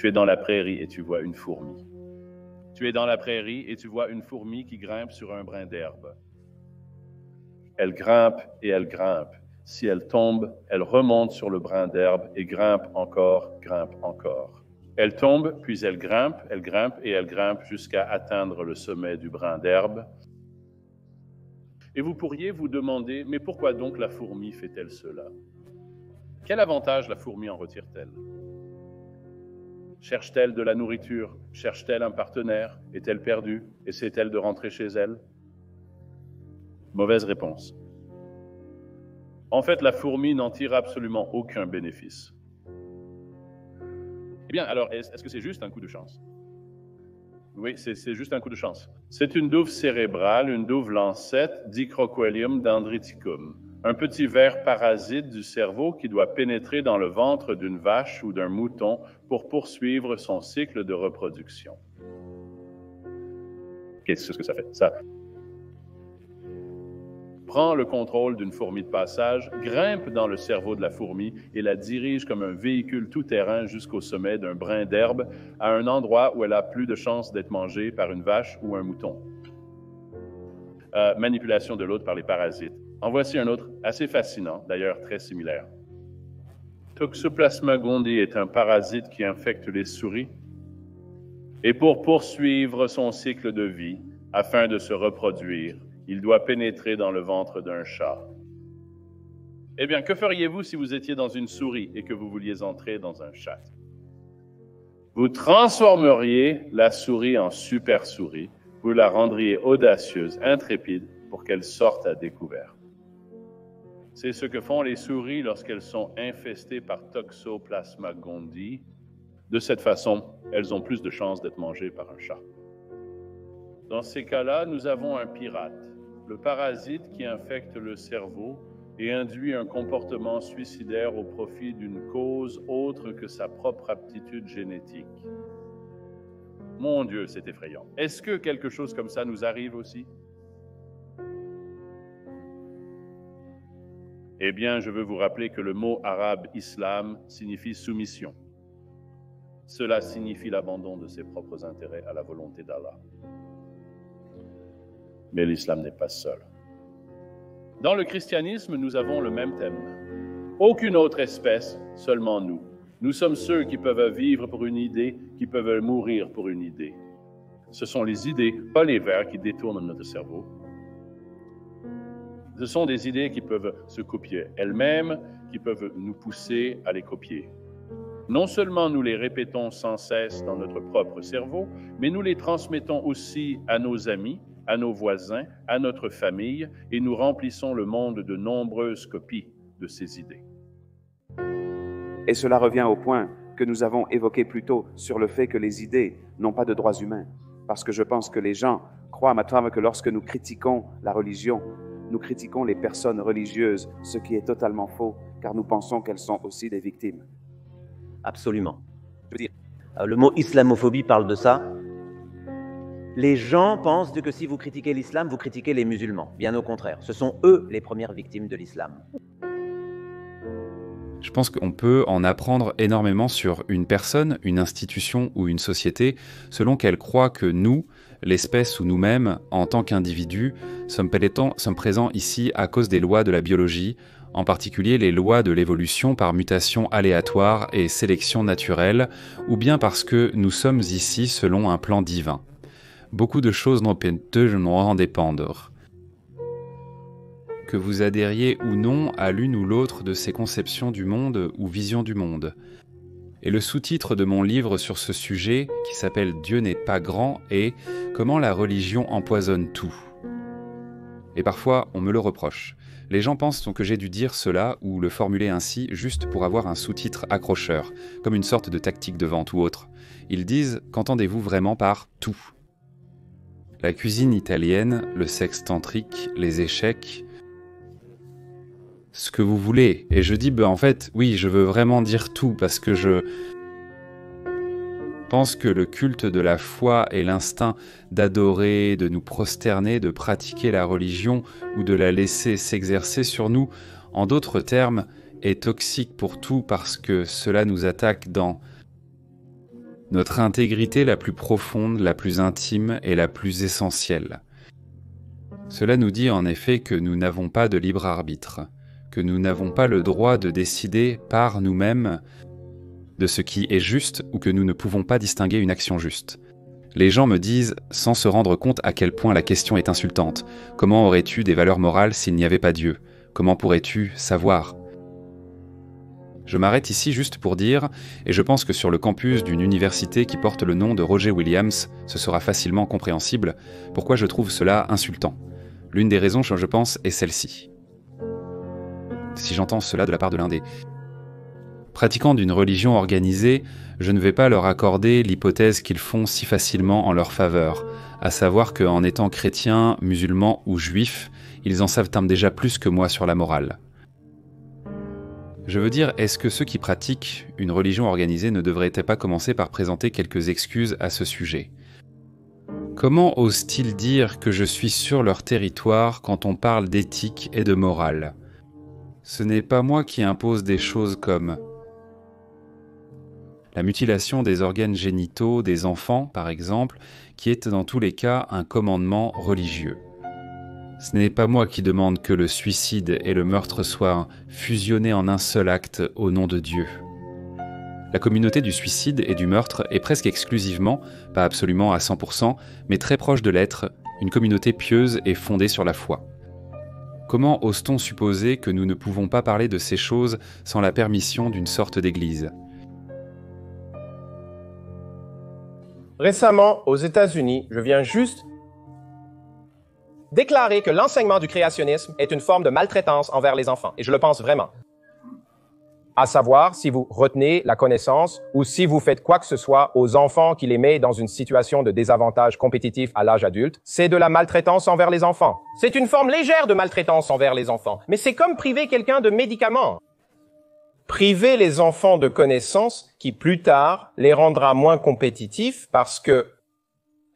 Tu es dans la prairie et tu vois une fourmi. Tu es dans la prairie et tu vois une fourmi qui grimpe sur un brin d'herbe. Elle grimpe et elle grimpe. Si elle tombe, elle remonte sur le brin d'herbe et grimpe encore, grimpe encore. Elle tombe, puis elle grimpe et elle grimpe jusqu'à atteindre le sommet du brin d'herbe. Et vous pourriez vous demander, mais pourquoi donc la fourmi fait-elle cela? Quel avantage la fourmi en retire-t-elle? Cherche-t-elle de la nourriture? Cherche-t-elle un partenaire? Est-elle perdue? Essaie-t-elle de rentrer chez elle? Mauvaise réponse. En fait, la fourmi n'en tire absolument aucun bénéfice. Eh bien, alors, est-ce que c'est juste un coup de chance? Oui, c'est juste un coup de chance. C'est une douve cérébrale, une douve lancette, Dicroquelium dendriticum, un petit ver parasite du cerveau qui doit pénétrer dans le ventre d'une vache ou d'un mouton pour poursuivre son cycle de reproduction. Qu'est-ce que ça fait? Ça prend le contrôle d'une fourmi de passage, grimpe dans le cerveau de la fourmi et la dirige comme un véhicule tout-terrain jusqu'au sommet d'un brin d'herbe, à un endroit où elle a plus de chances d'être mangée par une vache ou un mouton. Manipulation de l'hôte par les parasites. En voici un autre assez fascinant, d'ailleurs très similaire. Toxoplasma gondii est un parasite qui infecte les souris. Et pour poursuivre son cycle de vie, afin de se reproduire, il doit pénétrer dans le ventre d'un chat. Eh bien, que feriez-vous si vous étiez dans une souris et que vous vouliez entrer dans un chat? Vous transformeriez la souris en super souris, vous la rendriez audacieuse, intrépide, pour qu'elle sorte à découvert. C'est ce que font les souris lorsqu'elles sont infestées par Toxoplasma gondii. De cette façon, elles ont plus de chances d'être mangées par un chat. Dans ces cas-là, nous avons un pirate, le parasite qui infecte le cerveau et induit un comportement suicidaire au profit d'une cause autre que sa propre aptitude génétique. Mon Dieu, c'est effrayant. Est-ce que quelque chose comme ça nous arrive aussi? Eh bien, je veux vous rappeler que le mot arabe « islam » signifie soumission. Cela signifie l'abandon de ses propres intérêts à la volonté d'Allah. Mais l'islam n'est pas seul. Dans le christianisme, nous avons le même thème. Aucune autre espèce, seulement nous. Nous sommes ceux qui peuvent vivre pour une idée, qui peuvent mourir pour une idée. Ce sont les idées, pas les vers, qui détournent notre cerveau. Ce sont des idées qui peuvent se copier elles-mêmes, qui peuvent nous pousser à les copier. Non seulement nous les répétons sans cesse dans notre propre cerveau, mais nous les transmettons aussi à nos amis, à nos voisins, à notre famille, et nous remplissons le monde de nombreuses copies de ces idées. Et cela revient au point que nous avons évoqué plus tôt sur le fait que les idées n'ont pas de droits humains. Parce que je pense que les gens croient, maintenant, que lorsque nous critiquons la religion, nous critiquons les personnes religieuses, ce qui est totalement faux, car nous pensons qu'elles sont aussi des victimes. Absolument. Je veux dire, le mot islamophobie parle de ça. Les gens pensent que si vous critiquez l'islam, vous critiquez les musulmans. Bien au contraire, ce sont eux les premières victimes de l'islam. Je pense qu'on peut en apprendre énormément sur une personne, une institution ou une société, selon qu'elle croit que nous, l'espèce ou nous-mêmes, en tant qu'individus, sommes présents ici à cause des lois de la biologie, en particulier les lois de l'évolution par mutation aléatoire et sélection naturelle, ou bien parce que nous sommes ici selon un plan divin. Beaucoup de choses n'en dépendre. Que vous adhériez ou non à l'une ou l'autre de ces conceptions du monde ou visions du monde. Et le sous-titre de mon livre sur ce sujet, qui s'appelle « Dieu n'est pas grand » est « Comment la religion empoisonne tout ». Et parfois, on me le reproche. Les gens pensent que j'ai dû dire cela ou le formuler ainsi juste pour avoir un sous-titre accrocheur, comme une sorte de tactique de vente ou autre. Ils disent « Qu'entendez-vous vraiment par « tout » » La cuisine italienne, le sexe tantrique, les échecs... ce que vous voulez. Et je dis, en fait, oui, je veux vraiment dire tout, parce que je pense que le culte de la foi et l'instinct d'adorer, de nous prosterner, de pratiquer la religion ou de la laisser s'exercer sur nous, en d'autres termes, est toxique pour tout parce que cela nous attaque dans notre intégrité la plus profonde, la plus intime et la plus essentielle. Cela nous dit en effet que nous n'avons pas de libre arbitre, que nous n'avons pas le droit de décider par nous-mêmes de ce qui est juste ou que nous ne pouvons pas distinguer une action juste. Les gens me disent, sans se rendre compte à quel point la question est insultante, « Comment aurais-tu des valeurs morales s'il n'y avait pas Dieu? Comment pourrais-tu savoir ?» Je m'arrête ici juste pour dire, et je pense que sur le campus d'une université qui porte le nom de Roger Williams, ce sera facilement compréhensible, pourquoi je trouve cela insultant. L'une des raisons, je pense, est celle-ci. Si j'entends cela de la part de l'un des pratiquants d'une religion organisée, je ne vais pas leur accorder l'hypothèse qu'ils font si facilement en leur faveur, à savoir qu'en étant chrétiens, musulmans ou juifs, ils en savent déjà plus que moi sur la morale. Je veux dire, est-ce que ceux qui pratiquent une religion organisée ne devraient pas commencer par présenter quelques excuses à ce sujet? Comment osent-ils dire que je suis sur leur territoire quand on parle d'éthique et de morale? Ce n'est pas moi qui impose des choses comme la mutilation des organes génitaux des enfants, par exemple, qui est dans tous les cas un commandement religieux. Ce n'est pas moi qui demande que le suicide et le meurtre soient fusionnés en un seul acte au nom de Dieu. La communauté du suicide et du meurtre est presque exclusivement, pas absolument à 100%, mais très proche de l'être, une communauté pieuse et fondée sur la foi. Comment ose-t-on supposer que nous ne pouvons pas parler de ces choses sans la permission d'une sorte d'église ? Récemment, aux États-Unis, je viens juste déclarer que l'enseignement du créationnisme est une forme de maltraitance envers les enfants, et je le pense vraiment. À savoir, si vous retenez la connaissance ou si vous faites quoi que ce soit aux enfants qui les met dans une situation de désavantage compétitif à l'âge adulte, c'est de la maltraitance envers les enfants. C'est une forme légère de maltraitance envers les enfants, mais c'est comme priver quelqu'un de médicaments. Priver les enfants de connaissances qui, plus tard, les rendra moins compétitifs parce que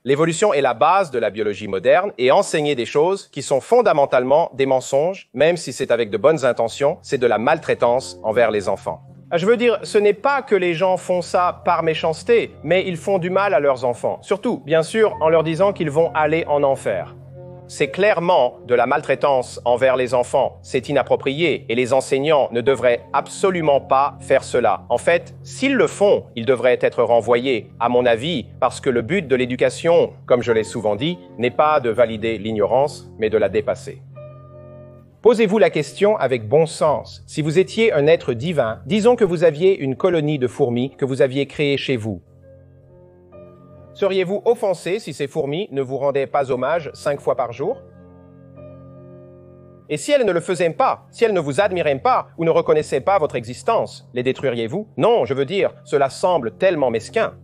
l'évolution est la base de la biologie moderne et enseigner des choses qui sont fondamentalement des mensonges, même si c'est avec de bonnes intentions, c'est de la maltraitance envers les enfants. Je veux dire, ce n'est pas que les gens font ça par méchanceté, mais ils font du mal à leurs enfants. Surtout, bien sûr, en leur disant qu'ils vont aller en enfer. C'est clairement de la maltraitance envers les enfants. C'est inapproprié et les enseignants ne devraient absolument pas faire cela. En fait, s'ils le font, ils devraient être renvoyés, à mon avis, parce que le but de l'éducation, comme je l'ai souvent dit, n'est pas de valider l'ignorance, mais de la dépasser. Posez-vous la question avec bon sens. Si vous étiez un être divin, disons que vous aviez une colonie de fourmis que vous aviez créée chez vous. Seriez-vous offensé si ces fourmis ne vous rendaient pas hommage 5 fois par jour? Et si elles ne le faisaient pas, si elles ne vous admiraient pas ou ne reconnaissaient pas votre existence, les détruiriez-vous? Non, je veux dire, cela semble tellement mesquin.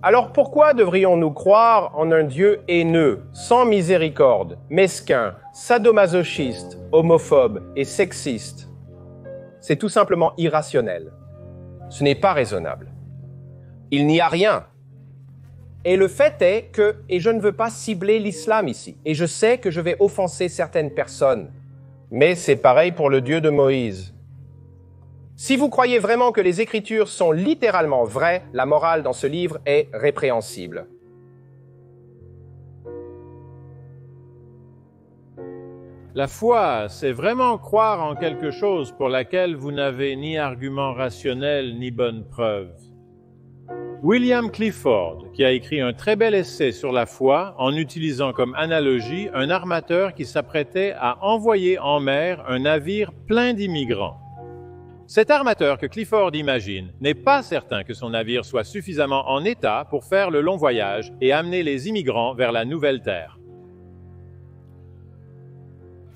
Alors pourquoi devrions-nous croire en un Dieu haineux, sans miséricorde, mesquin, sadomasochiste, homophobe et sexiste? C'est tout simplement irrationnel. Ce n'est pas raisonnable. Il n'y a rien. Et le fait est que, et je ne veux pas cibler l'islam ici, et je sais que je vais offenser certaines personnes, mais c'est pareil pour le Dieu de Moïse. Si vous croyez vraiment que les Écritures sont littéralement vraies, la morale dans ce livre est répréhensible. La foi, c'est vraiment croire en quelque chose pour laquelle vous n'avez ni argument rationnel ni bonne preuve. William Clifford, qui a écrit un très bel essai sur la foi en utilisant comme analogie un armateur qui s'apprêtait à envoyer en mer un navire plein d'immigrants. Cet armateur que Clifford imagine n'est pas certain que son navire soit suffisamment en état pour faire le long voyage et amener les immigrants vers la nouvelle terre.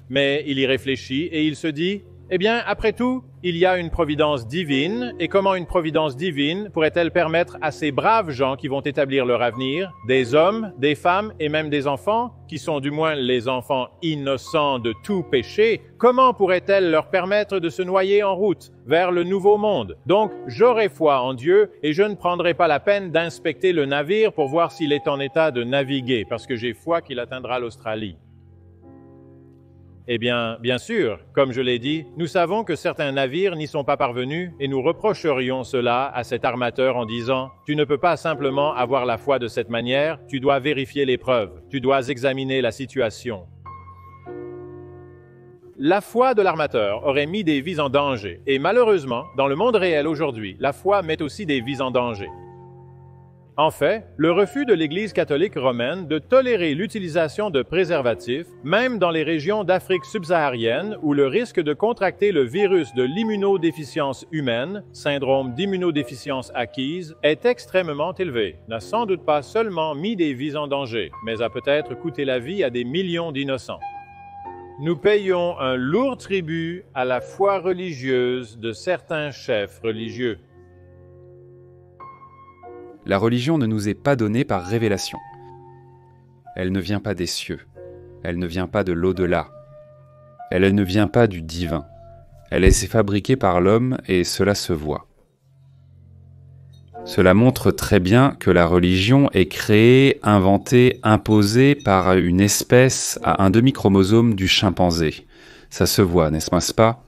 Mais il y réfléchit et il se dit « Eh bien, après tout, il y a une providence divine, et comment une providence divine pourrait-elle permettre à ces braves gens qui vont établir leur avenir, des hommes, des femmes et même des enfants, qui sont du moins les enfants innocents de tout péché, comment pourrait-elle leur permettre de se noyer en route vers le nouveau monde? Donc, j'aurai foi en Dieu et je ne prendrai pas la peine d'inspecter le navire pour voir s'il est en état de naviguer, parce que j'ai foi qu'il atteindra l'Australie. » Eh bien, bien sûr, comme je l'ai dit, nous savons que certains navires n'y sont pas parvenus et nous reprocherions cela à cet armateur en disant « Tu ne peux pas simplement avoir la foi de cette manière, tu dois vérifier les preuves, tu dois examiner la situation. » La foi de l'armateur aurait mis des vies en danger et malheureusement, dans le monde réel aujourd'hui, la foi met aussi des vies en danger. En fait, le refus de l'Église catholique romaine de tolérer l'utilisation de préservatifs, même dans les régions d'Afrique subsaharienne où le risque de contracter le virus de l'immunodéficience humaine, syndrome d'immunodéficience acquise, est extrêmement élevé, n'a sans doute pas seulement mis des vies en danger, mais a peut-être coûté la vie à des millions d'innocents. Nous payons un lourd tribut à la foi religieuse de certains chefs religieux. La religion ne nous est pas donnée par révélation. Elle ne vient pas des cieux. Elle ne vient pas de l'au-delà. Elle ne vient pas du divin. Elle est fabriquée par l'homme et cela se voit. Cela montre très bien que la religion est créée, inventée, imposée par une espèce à un demi-chromosome du chimpanzé. Ça se voit, n'est-ce pas ?